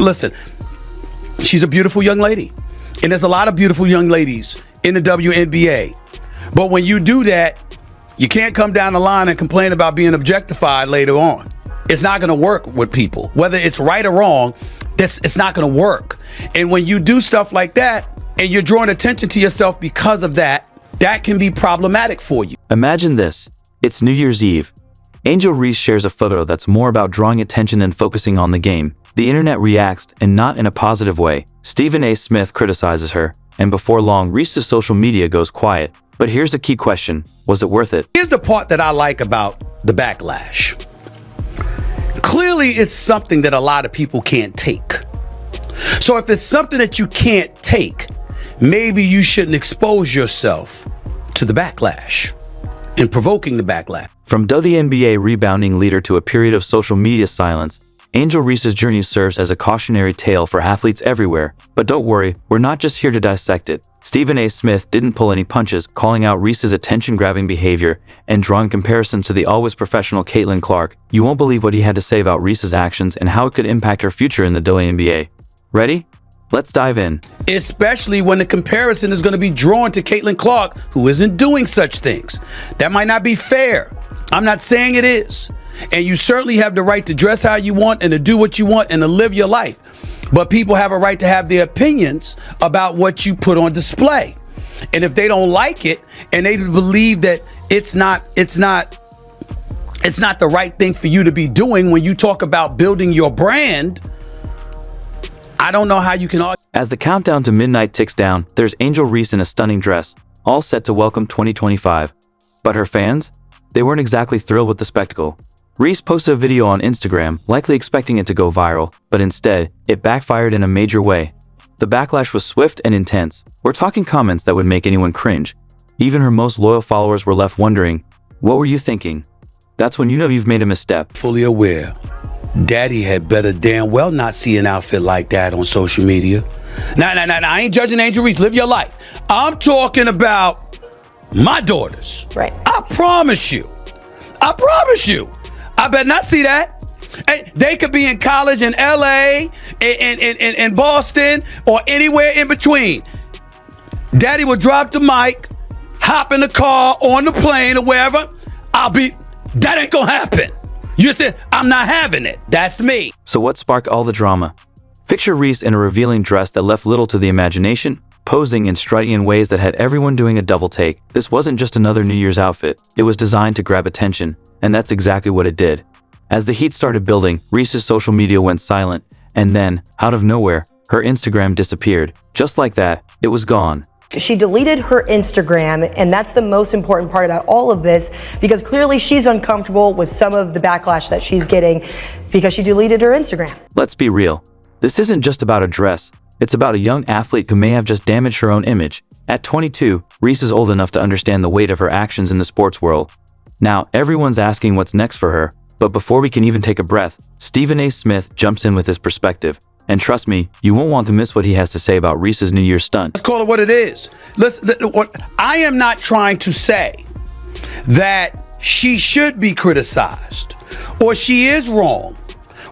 listen, she's a beautiful young lady. And there's a lot of beautiful young ladies in the WNBA. But when you do that, you can't come down the line and complain about being objectified later on. It's not going to work with people. Whether it's right or wrong, it's not going to work. And when you do stuff like that and you're drawing attention to yourself because of that, that can be problematic for you. Imagine this. It's New Year's Eve. Angel Reese shares a photo that's more about drawing attention than focusing on the game. The internet reacts, and not in a positive way. Stephen A. Smith criticizes her, and before long, Reese's social media goes quiet. But here's the key question. Was it worth it? Here's the part that I like about the backlash. Clearly, it's something that a lot of people can't take. So if it's something that you can't take, maybe you shouldn't expose yourself to the backlash and provoking the backlash. From WNBA rebounding leader to a period of social media silence, Angel Reese's journey serves as a cautionary tale for athletes everywhere. But don't worry, we're not just here to dissect it. Stephen A. Smith didn't pull any punches, calling out Reese's attention-grabbing behavior and drawing comparisons to the always professional Caitlin Clark. You won't believe what he had to say about Reese's actions and how it could impact her future in the WNBA. Ready? Let's dive in. Especially when the comparison is going to be drawn to Caitlin Clark, who isn't doing such things. That might not be fair. I'm not saying it is. And you certainly have the right to dress how you want and to do what you want and to live your life. But people have a right to have their opinions about what you put on display. And if they don't like it and they believe that it's not the right thing for you to be doing when you talk about building your brand, I don't know how you can argue. As the countdown to midnight ticks down, there's Angel Reese in a stunning dress, all set to welcome 2025. But her fans? They weren't exactly thrilled with the spectacle. Reese posted a video on Instagram, likely expecting it to go viral, but instead, it backfired in a major way. The backlash was swift and intense. We're talking comments that would make anyone cringe. Even her most loyal followers were left wondering, what were you thinking? That's when you know you've made a misstep. Fully aware, Daddy had better damn well not see an outfit like that on social media. Nah, I ain't judging Angel Reese. Live your life. I'm talking about my daughters. Right. I promise you. I better not see that. Hey, they could be in college in LA, in Boston, or anywhere in between. Daddy will drop the mic, hop in the car, on the plane, or wherever. That ain't gonna happen. You said, I'm not having it. That's me. So what sparked all the drama? Picture Reese in a revealing dress that left little to the imagination, posing and striding in ways that had everyone doing a double take. This wasn't just another New Year's outfit. It was designed to grab attention, and that's exactly what it did. As the heat started building, Reese's social media went silent, and then, out of nowhere, her Instagram disappeared. Just like that, it was gone. She deleted her Instagram, and that's the most important part about all of this, because clearly she's uncomfortable with some of the backlash that she's getting because she deleted her Instagram. Let's be real. This isn't just about a dress. It's about a young athlete who may have just damaged her own image. At 22, Reese is old enough to understand the weight of her actions in the sports world. Now, everyone's asking what's next for her, but before we can even take a breath, Stephen A. Smith jumps in with his perspective. And trust me, you won't want to miss what he has to say about Reese's New Year's stunt. Let's call it what it is. I am not trying to say that she should be criticized or she is wrong.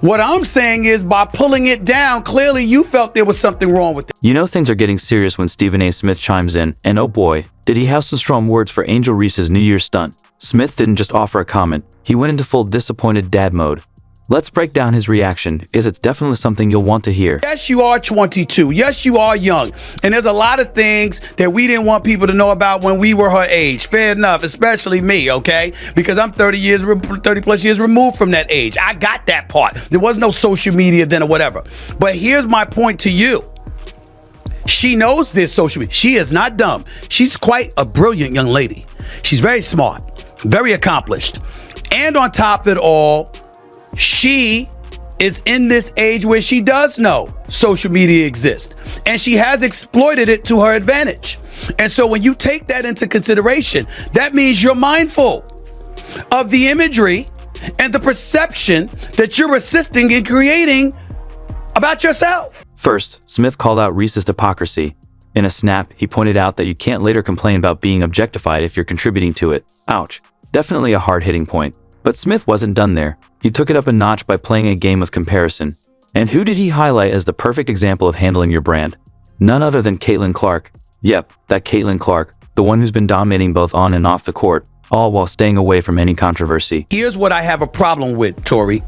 What I'm saying is by pulling it down, clearly you felt there was something wrong with it. You know things are getting serious when Stephen A. Smith chimes in, and oh boy, did he have some strong words for Angel Reese's New Year's stunt. Smith didn't just offer a comment, he went into full disappointed dad mode. Let's break down his reaction, because it's definitely something you'll want to hear. Yes, you are 22. Yes, you are young. And there's a lot of things that we didn't want people to know about when we were her age. Fair enough, especially me, okay? Because I'm 30 plus years removed from that age. I got that part. There was no social media then or whatever. But here's my point to you. She knows this social media. She is not dumb. She's quite a brilliant young lady. She's very smart, very accomplished. And on top of it all, she is in this age where she does know social media exists, and she has exploited it to her advantage. And so when you take that into consideration, that means you're mindful of the imagery and the perception that you're assisting in creating about yourself. First, Smith called out Reese's hypocrisy. In a snap, he pointed out that you can't later complain about being objectified if you're contributing to it. Ouch. Definitely a hard-hitting point. But Smith wasn't done there. He took it up a notch by playing a game of comparison. And who did he highlight as the perfect example of handling your brand? None other than Caitlin Clark. Yep, that Caitlin Clark, the one who's been dominating both on and off the court, all while staying away from any controversy. Here's what I have a problem with, Tori.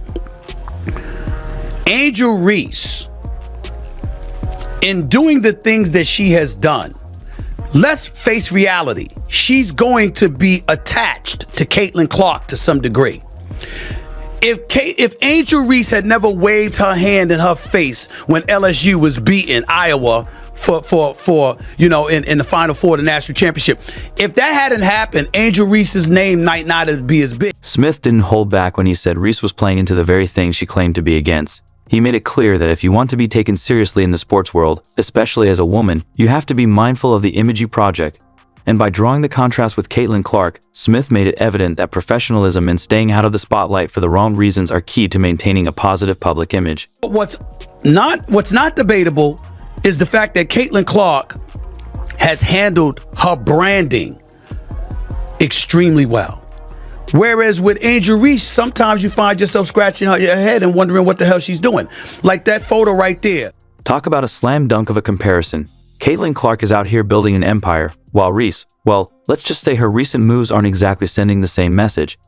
Angel Reese, in doing the things that she has done, let's face reality. She's going to be attached to Caitlin Clark to some degree. If Angel Reese had never waved her hand in her face when LSU was beating Iowa for in the Final Four of the national championship, if that hadn't happened, Angel Reese's name might not be as big. Smith didn't hold back when he said Reese was playing into the very thing she claimed to be against. He made it clear that if you want to be taken seriously in the sports world, especially as a woman, you have to be mindful of the image you project. And by drawing the contrast with Caitlin Clark, Smith made it evident that professionalism and staying out of the spotlight for the wrong reasons are key to maintaining a positive public image. What's not debatable is the fact that Caitlin Clark has handled her branding extremely well. Whereas with Angel Reese, sometimes you find yourself scratching your head and wondering what the hell she's doing. Like that photo right there. Talk about a slam dunk of a comparison. Caitlin Clark is out here building an empire, while Reese, well, let's just say her recent moves aren't exactly sending the same message.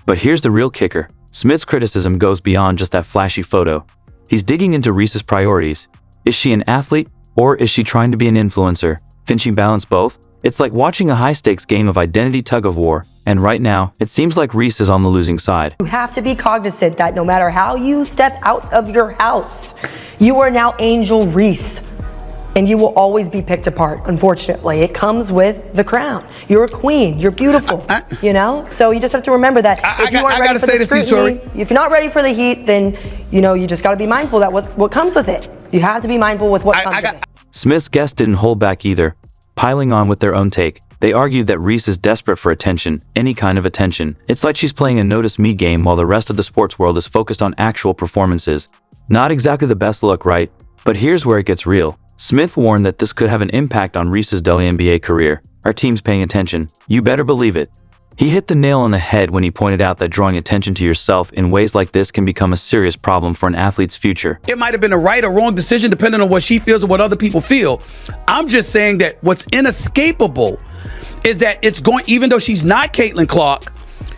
But here's the real kicker. Smith's criticism goes beyond just that flashy photo. He's digging into Reese's priorities. Is she an athlete, or is she trying to be an influencer? Can she balance both? It's like watching a high-stakes game of identity tug-of-war, and right now, it seems like Reese is on the losing side. You have to be cognizant that no matter how you step out of your house, you are now Angel Reese. And you will always be picked apart, unfortunately. It comes with the crown. You're a queen. You're beautiful, So you just have to remember that if you aren't ready for the scrutiny, if you're not ready for the heat, then, you just got to be mindful that what comes with it. You have to be mindful with what comes with it. Smith's guests didn't hold back either, piling on with their own take. They argued that Reese is desperate for attention, any kind of attention. It's like she's playing a notice me game while the rest of the sports world is focused on actual performances. Not exactly the best look, right? But here's where it gets real. Smith warned that this could have an impact on Reese's WNBA career. Our team's paying attention. You better believe it. He hit the nail on the head when he pointed out that drawing attention to yourself in ways like this can become a serious problem for an athlete's future. It might have been a right or wrong decision depending on what she feels or what other people feel. I'm just saying that what's inescapable is that even though she's not Caitlin Clark,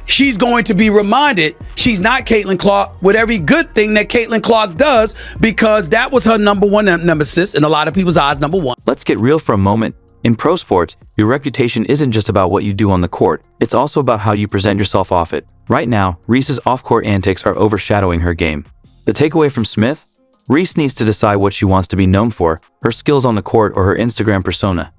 she's going to be reminded she's not Caitlin Clark with every good thing that Caitlin Clark does, because that was her number one nemesis, in a lot of people's eyes, number one. Let's get real for a moment. In pro sports, your reputation isn't just about what you do on the court. It's also about how you present yourself off it. Right now, Reese's off-court antics are overshadowing her game. The takeaway from Smith? Reese needs to decide what she wants to be known for, her skills on the court or her Instagram persona.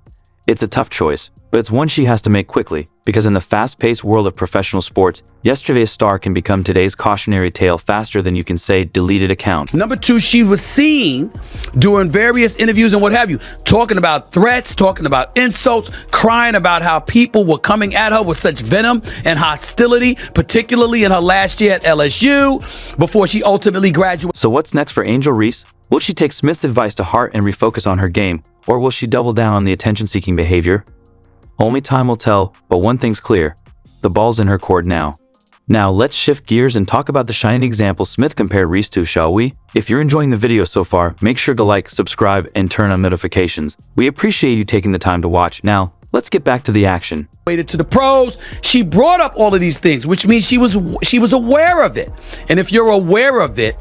It's a tough choice, but it's one she has to make quickly, because in the fast-paced world of professional sports, yesterday's star can become today's cautionary tale faster than you can say deleted account. Number two, she was seen doing various interviews and what have you, talking about threats, talking about insults, crying about how people were coming at her with such venom and hostility, particularly in her last year at LSU, before she ultimately graduated. So what's next for Angel Reese? Will she take Smith's advice to heart and refocus on her game? Or will she double down on the attention-seeking behavior? Only time will tell, but one thing's clear. The ball's in her court now. Now, let's shift gears and talk about the shining example Smith compared Reese to, shall we? If you're enjoying the video so far, make sure to like, subscribe, and turn on notifications. We appreciate you taking the time to watch. Now, let's get back to the action. To the pros, she brought up all of these things, which means she was aware of it. And if you're aware of it,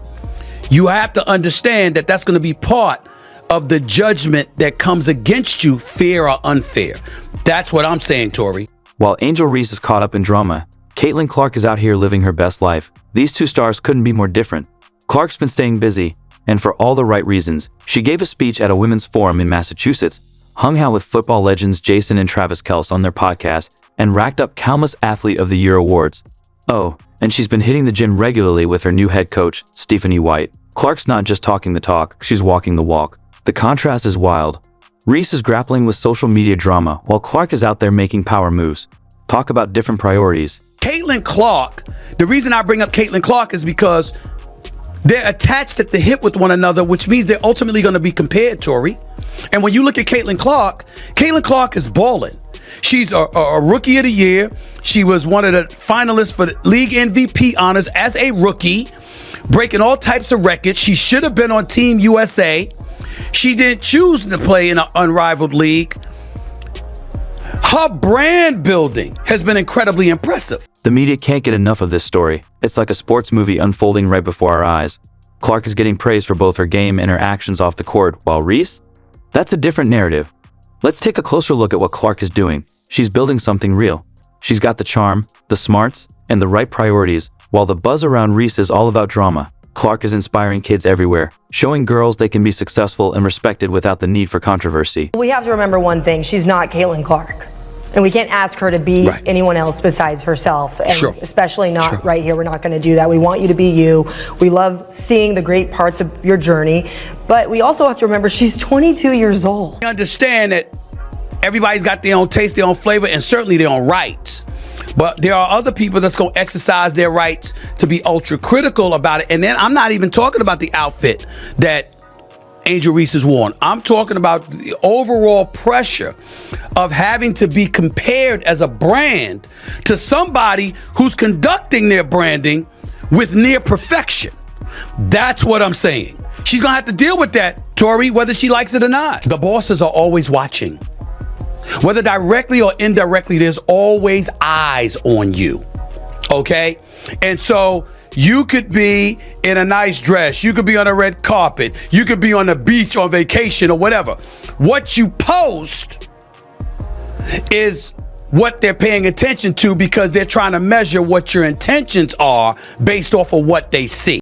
you have to understand that that's going to be part of the judgment that comes against you, fair or unfair. That's what I'm saying, Tori. While Angel Reese is caught up in drama, Caitlin Clark is out here living her best life. These two stars couldn't be more different. Clark's been staying busy, and for all the right reasons. She gave a speech at a women's forum in Massachusetts, hung out with football legends Jason and Travis Kelce on their podcast, and racked up countless Athlete of the Year awards. Oh, and she's been hitting the gym regularly with her new head coach, Stephanie White. Clark's not just talking the talk, she's walking the walk. The contrast is wild. Reese is grappling with social media drama, while Clark is out there making power moves. Talk about different priorities. Caitlin Clark, the reason I bring up Caitlin Clark is because they're attached at the hip with one another, which means they're ultimately going to be compared, Tori. And when you look at Caitlin Clark is balling. She's a rookie of the year. She was one of the finalists for the league MVP honors as a rookie. breaking all types of records. She should have been on Team USA. She didn't choose to play in an unrivaled league. Her brand building has been incredibly impressive. The media can't get enough of this story. It's like a sports movie unfolding right before our eyes. Clark is getting praise for both her game and her actions off the court, while Reese? That's a different narrative. Let's take a closer look at what Clark is doing. She's building something real. She's got the charm, the smarts, and the right priorities, while the buzz around Reese is all about drama. Clark is inspiring kids everywhere, showing girls they can be successful and respected without the need for controversy. We have to remember one thing, she's not Caitlin Clark. And we can't ask her to be anyone else besides herself, and especially not right here. We're not going to do that. We want you to be you. We love seeing the great parts of your journey, but we also have to remember she's 22 years old. I understand that everybody's got their own taste, their own flavor, and certainly their own rights. But there are other people that's going to exercise their rights to be ultra critical about it. And then I'm not even talking about the outfit that Angel Reese has worn. I'm talking about the overall pressure of having to be compared as a brand to somebody who's conducting their branding with near perfection. That's what I'm saying. She's gonna have to deal with that, Tori, whether she likes it or not. The bosses are always watching. Whether directly or indirectly, there's always eyes on you, okay? And so you could be in a nice dress, you could be on a red carpet, you could be on the beach on vacation or whatever. What you post is what they're paying attention to, because they're trying to measure what your intentions are based off of what they see.